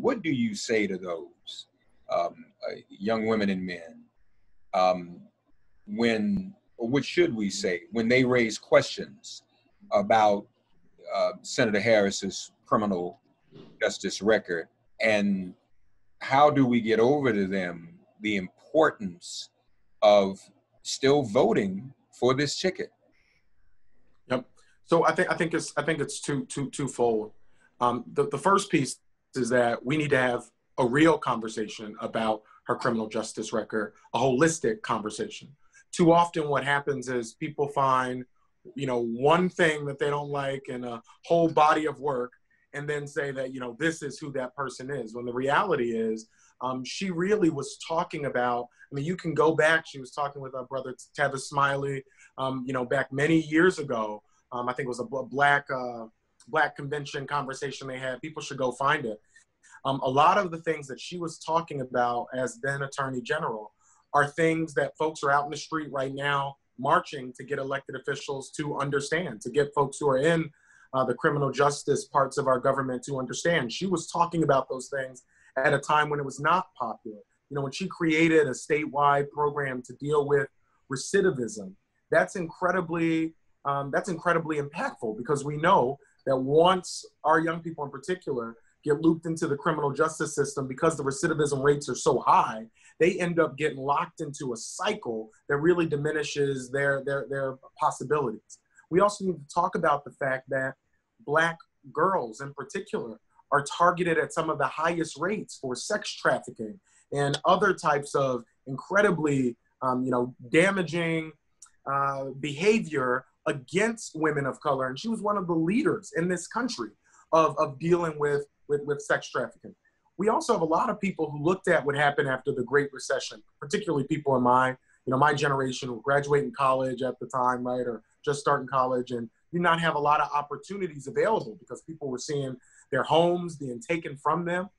what do you say to those young women and men when, or what should we say, when they raise questions about Senator Harris's criminal justice record, and how do we get over to them the importance of still voting for this ticket? Yep. So I think it's twofold. The first piece is that we need to have a real conversation about her criminal justice record, a holistic conversation. Too often what happens is people find, one thing that they don't like in a whole body of work and then say that, this is who that person is. When the reality is, she really was talking about, you can go back, she was talking with our brother Tavis Smiley, back many years ago. I think it was a black convention conversation they had. People should go find it. A lot of the things that she was talking about as then Attorney General are things that folks are out in the street right now marching to get elected officials to understand, to get folks who are in the criminal justice parts of our government to understand. She was talking about those things at a time when it was not popular. When she created a statewide program to deal with recidivism, that's incredibly impactful, because we know that once our young people in particular get looped into the criminal justice system, because the recidivism rates are so high, they end up getting locked into a cycle that really diminishes their possibilities. We also need to talk about the fact that Black girls in particular are targeted at some of the highest rates for sex trafficking and other types of incredibly damaging behavior against women of color. And she was one of the leaders in this country of dealing with sex trafficking. We also have a lot of people who looked at what happened after the Great Recession, particularly people in my generation who graduating college at the time, right, or just starting college, and do not have a lot of opportunities available because people were seeing their homes being taken from them.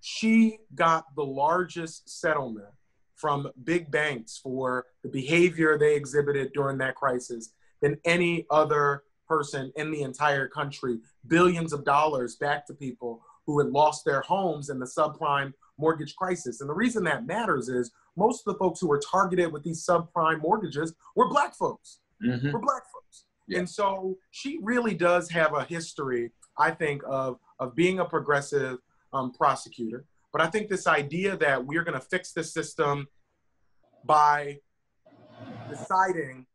She got the largest settlement from big banks for the behavior they exhibited during that crisis than any other person in the entire country. Billions of dollars back to people who had lost their homes in the subprime mortgage crisis. And the reason that matters is most of the folks who were targeted with these subprime mortgages were Black folks. Mm-hmm. Were Black folks. Yeah. And so she really does have a history, I think, of being a progressive prosecutor. But I think this idea that we're going to fix the system by deciding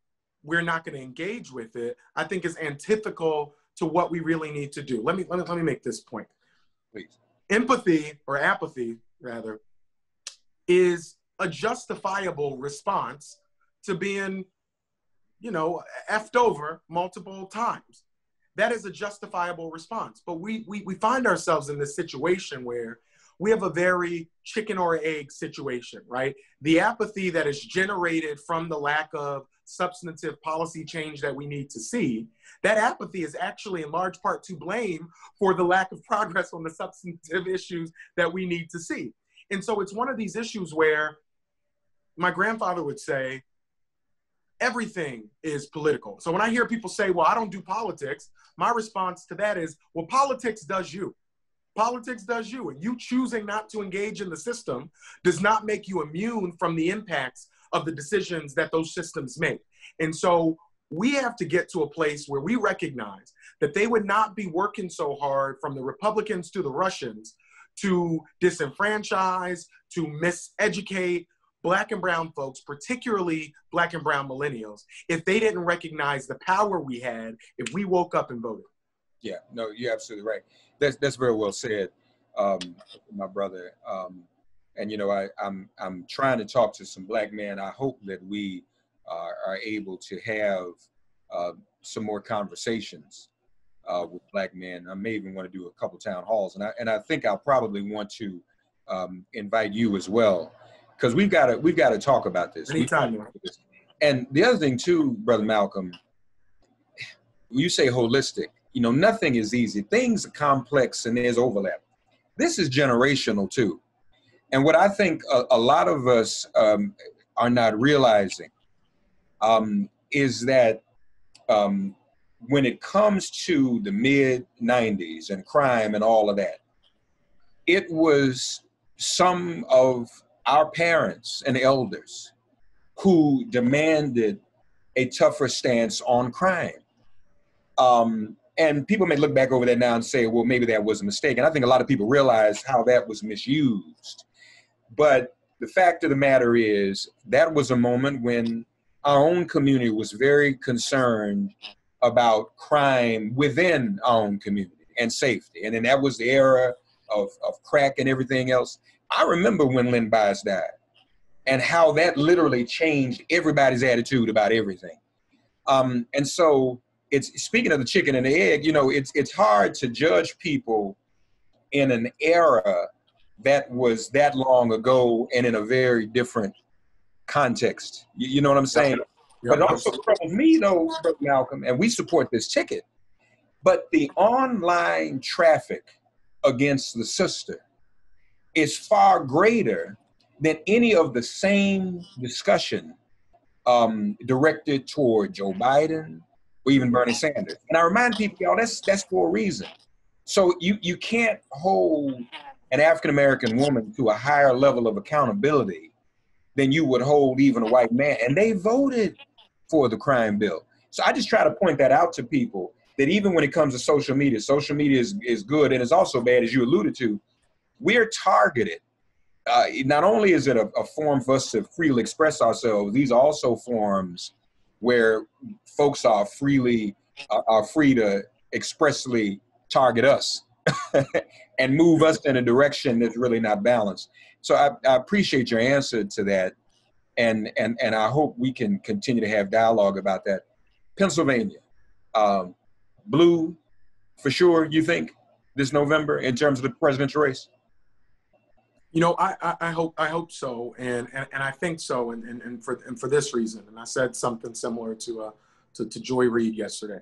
we're not going to engage with it, I think is antithetical to what we really need to do. Let me make this point. Please. Empathy, or apathy rather, is a justifiable response to being, effed over multiple times. That is a justifiable response. But we find ourselves in this situation where we have a very chicken or egg situation, right? The apathy that is generated from the lack of substantive policy change that we need to see, that apathy is actually in large part to blame for the lack of progress on the substantive issues that we need to see. And so it's one of these issues where my grandfather would say, everything is political. So when I hear people say, well, I don't do politics, my response to that is, well, politics does you. Politics does you. And you choosing not to engage in the system does not make you immune from the impacts of the decisions that those systems make. And so we have to get to a place where we recognize that they would not be working so hard, from the Republicans to the Russians, to disenfranchise, to miseducate Black and brown folks, particularly Black and brown millennials, if they didn't recognize the power we had if we woke up and voted. Yeah, no, you're absolutely right. That's very well said, my brother. And I'm trying to talk to some Black men. I hope that we are able to have some more conversations with Black men. I may even want to do a couple town halls, and I think I'll probably want to invite you as well, because we've got to talk about this. Anytime. And the other thing too, Brother Malcolm, you say holistic. Nothing is easy. Things are complex and there's overlap. This is generational too. And what I think a lot of us are not realizing is that when it comes to the mid-90s and crime and all of that, it was some of our parents and elders who demanded a tougher stance on crime. And people may look back over that now and say, well, maybe that was a mistake. And I think a lot of people realize how that was misused. But the fact of the matter is that was a moment when our own community was very concerned about crime within our own community and safety. And then that was the era of crack and everything else. I remember when Len Bias died and how that literally changed everybody's attitude about everything. And so it's, speaking of the chicken and the egg, you know, it's hard to judge people in an era that was that long ago and in a very different context. You know what I'm saying? Yep. But it also troubles me though, Brother Malcolm, and we support this ticket, but the online traffic against the sister is far greater than any of the same discussion directed toward Joe Biden or even Bernie Sanders. And I remind people, y'all, that's for a reason. So you can't hold an African-American woman to a higher level of accountability than you would hold even a white man. And they voted for the crime bill. So I just try to point that out to people, that even when it comes to social media is good, and it's also bad, as you alluded to. We're targeted. Not only is it a forum for us to freely express ourselves, these are also forums where folks are free to expressly target us and move us in a direction that's really not balanced. So I appreciate your answer to that, and I hope we can continue to have dialogue about that. Pennsylvania, blue for sure, you think, this November in terms of the presidential race? You know, I hope so, and I think so, and for this reason. And I said something similar to Joy Reid yesterday.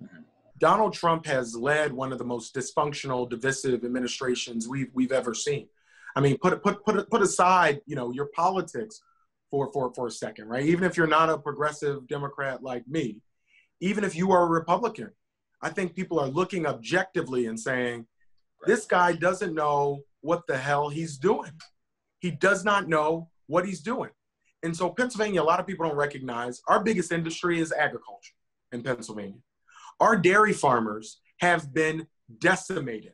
Mm-hmm. Donald Trump has led one of the most dysfunctional, divisive administrations we've ever seen. I mean, put aside, you know, your politics for a second, right? Even if you're not a progressive Democrat like me, even if you are a Republican, I think people are looking objectively and saying, this guy doesn't know what the hell he's doing. He does not know what he's doing. And so Pennsylvania, a lot of people don't recognize, our biggest industry is agriculture in Pennsylvania. Our dairy farmers have been decimated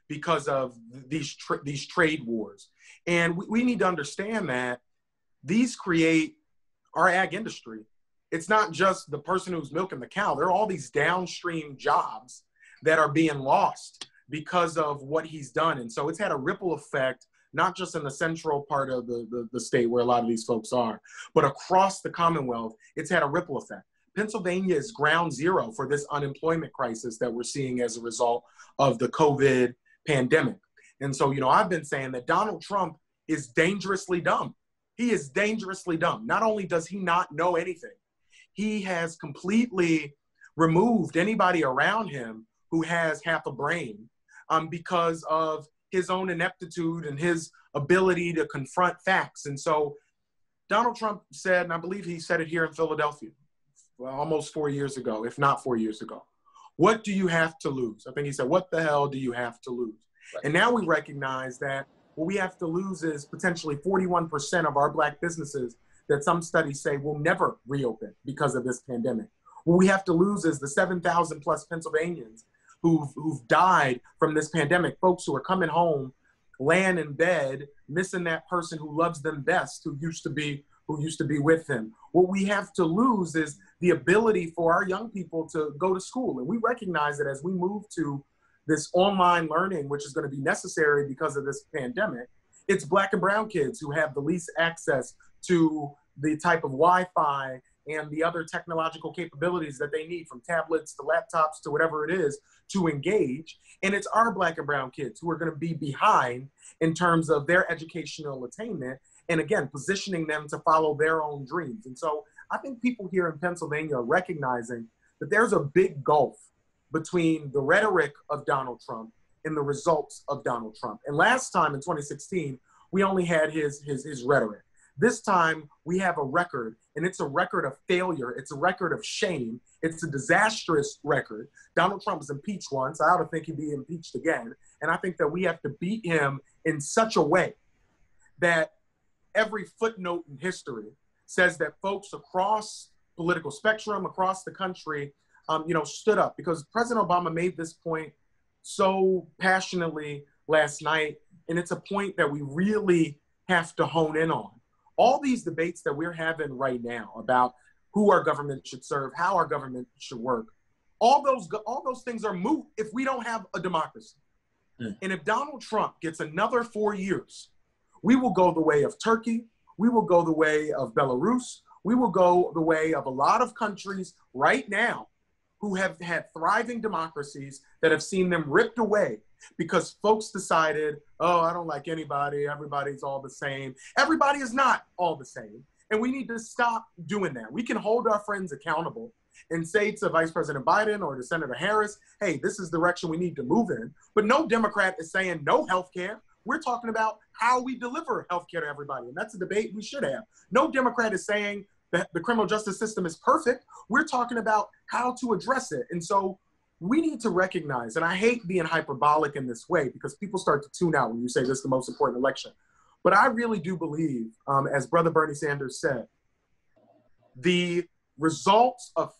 because of these trade wars. And we need to understand that these create our ag industry. It's not just the person who's milking the cow. There are all these downstream jobs that are being lost because of what he's done. And so it's had a ripple effect, not just in the central part of the state where a lot of these folks are, but across the Commonwealth, it's had a ripple effect. Pennsylvania is ground zero for this unemployment crisis that we're seeing as a result of the COVID pandemic. And so, you know, I've been saying that Donald Trump is dangerously dumb. He is dangerously dumb. Not only does he not know anything, he has completely removed anybody around him who has half a brain because of his own ineptitude and his ability to confront facts. And so Donald Trump said, and I believe he said it here in Philadelphia, well, almost 4 years ago, if not 4 years ago, what do you have to lose? I think he said, what the hell do you have to lose? Right. And now we recognize that what we have to lose is potentially 41% of our Black businesses that some studies say will never reopen because of this pandemic. What we have to lose is the 7,000 plus Pennsylvanians who've died from this pandemic, folks who are coming home, laying in bed, missing that person who loves them best, who used to be with them. What we have to lose is the ability for our young people to go to school. And we recognize that as we move to this online learning, which is going to be necessary because of this pandemic, it's Black and brown kids who have the least access to the type of Wi-Fi and the other technological capabilities that they need, from tablets to laptops to whatever it is, to engage. And it's our Black and brown kids who are going to be behind in terms of their educational attainment, and again, positioning them to follow their own dreams. And so I think people here in Pennsylvania are recognizing that there's a big gulf between the rhetoric of Donald Trump and the results of Donald Trump. And last time in 2016, we only had his rhetoric. This time we have a record, and it's a record of failure. It's a record of shame. It's a disastrous record. Donald Trump was impeached once. I ought to think he'd be impeached again. And I think that we have to beat him in such a way that every footnote in history says that folks across political spectrum, across the country, stood up, because President Obama made this point so passionately last night. And it's a point that we really have to hone in on. All these debates that we're having right now about who our government should serve, how our government should work, all those things are moot if we don't have a democracy. And if Donald Trump gets another 4 years, we will go the way of Turkey, we will go the way of Belarus, we will go the way of a lot of countries right now who have had thriving democracies that have seen them ripped away because folks decided, oh, I don't like anybody, everybody's all the same. Everybody is not all the same. And we need to stop doing that. We can hold our friends accountable and say to Vice President Biden or to Senator Harris, hey, this is the direction we need to move in. But no Democrat is saying no health care. We're talking about how we deliver health care to everybody. And that's a debate we should have. No Democrat is saying that the criminal justice system is perfect. We're talking about how to address it. And so we need to recognize, and I hate being hyperbolic in this way because people start to tune out when you say this is the most important election. But I really do believe, as Brother Bernie Sanders said, the results of